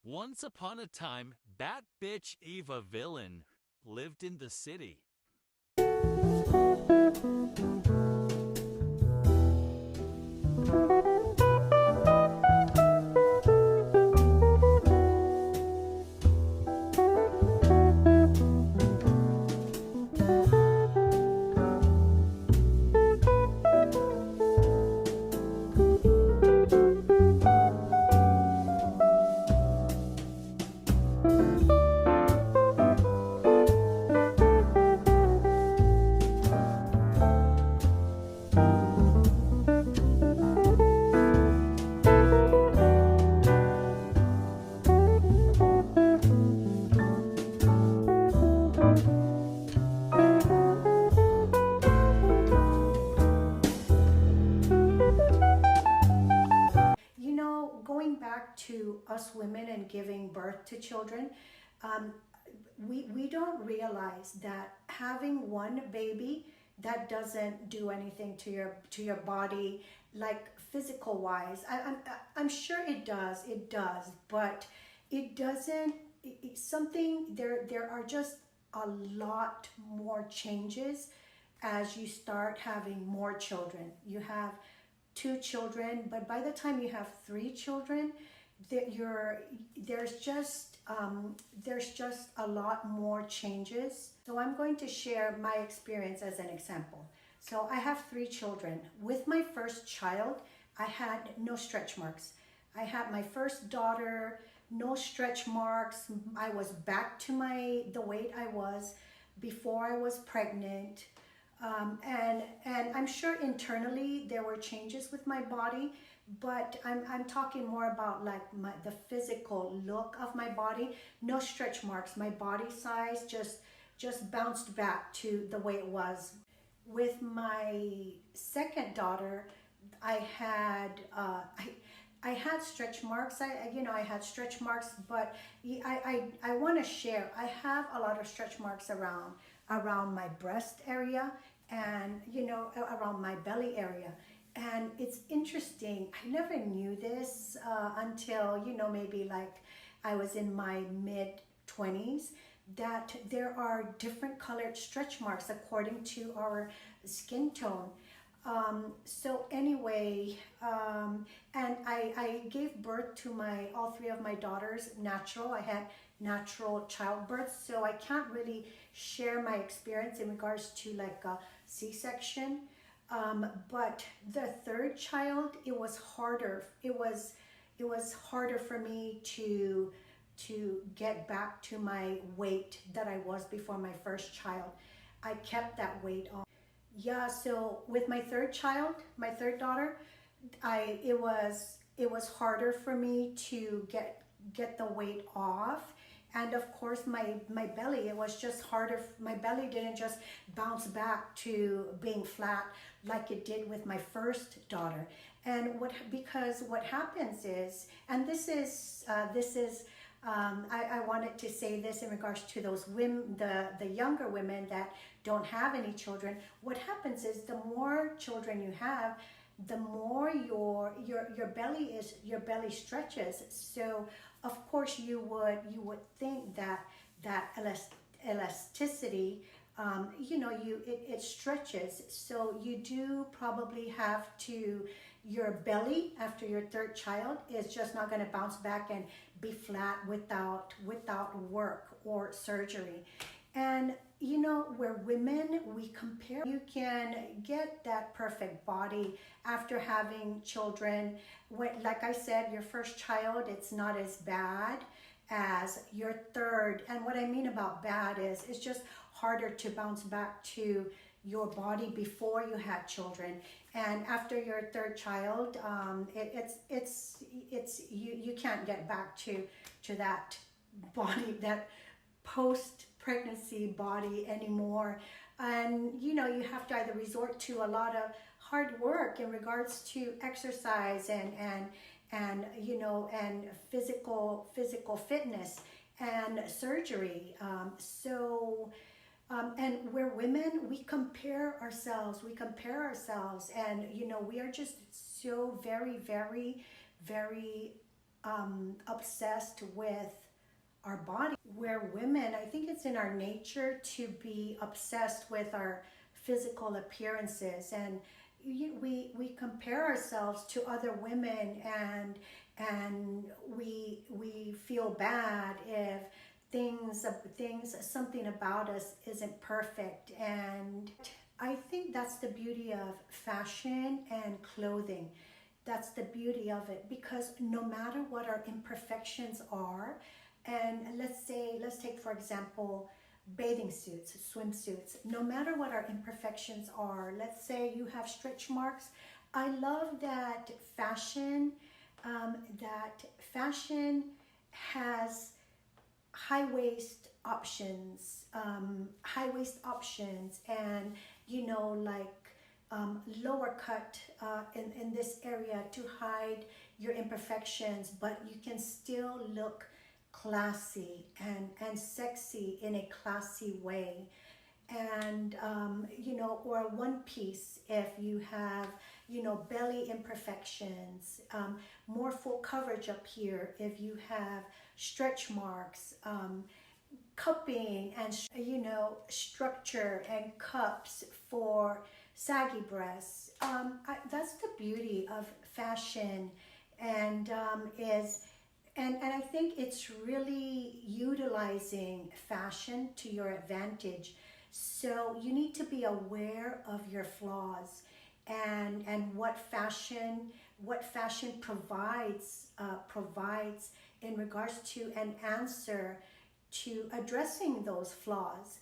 Once upon a time, Bat Bitch Eva Villain lived in the city. Going back to us women and giving birth to children, um, we don't realize that having one baby that doesn't do anything to your body, like physical wise. I'm sure it does, but it doesn't. Something there are just a lot more changes as you start having more children. You have two children, but by the time you have three children, that you're there's just a lot more changes. So I'm going to share my experience as an example. So I have three children. With my first child, I had no stretch marks. I had my first daughter, no stretch marks. I was back to the weight I was before I was pregnant. And I'm sure internally there were changes with my body, but I'm talking more about like the physical look of my body. No stretch marks. My body size just bounced back to the way it was. With my second daughter, I had I had stretch marks. I had stretch marks, but I want to share. I have a lot of stretch marks around my breast area and around my belly area. And it's interesting. I never knew this until maybe like I was in my mid 20s, that there are different colored stretch marks according to our skin tone. So anyway, and I gave birth to all three of my daughters natural. I had natural childbirth, so I can't really share my experience in regards to like a C-section. But the third child, it was harder. It was harder for me to get back to my weight that I was before my first child. I kept that weight on. Yeah, so with my third child, my third daughter, I it was harder for me to get the weight off. And of course my belly, it was just harder. My belly didn't just bounce back to being flat like it did with my first daughter. And because what happens is, and this is I wanted to say this in regards to those women, the younger women that don't have any children. What happens is the more children you have, the more your belly stretches. So of course you would think that elasticity, it stretches. So you do probably have to, your belly after your third child is just not going to bounce back and be flat without work or surgery. And we're women, we compare. You can get that perfect body after having children. Like I said, your first child, it's not as bad as your third. And what I mean about bad is it's just harder to bounce back to your body before you had children. And after your third child, it's you can't get back to that body, that post pregnancy body anymore. And you have to either resort to a lot of hard work in regards to exercise and physical fitness and surgery. And we're women, we compare ourselves, and we are just so very, very, very obsessed with our body. We're women. I think it's in our nature to be obsessed with our physical appearances, and we compare ourselves to other women, and we feel bad if things something about us isn't perfect. And I think that's the beauty of fashion and clothing. That's the beauty of it, because no matter what our imperfections are, and let's take for example bathing suits, swimsuits, no matter what our imperfections are, let's say you have stretch marks. I love that fashion has high waist options, and like lower cut in this area to hide your imperfections, but you can still look classy and sexy in a classy way. And or one piece if you have belly imperfections, more full coverage up here if you have stretch marks, cupping and structure and cups for saggy breasts. That's the beauty of fashion, and and I think it's really utilizing fashion to your advantage. So you need to be aware of your flaws, and what fashion provides in regards to an answer to addressing those flaws.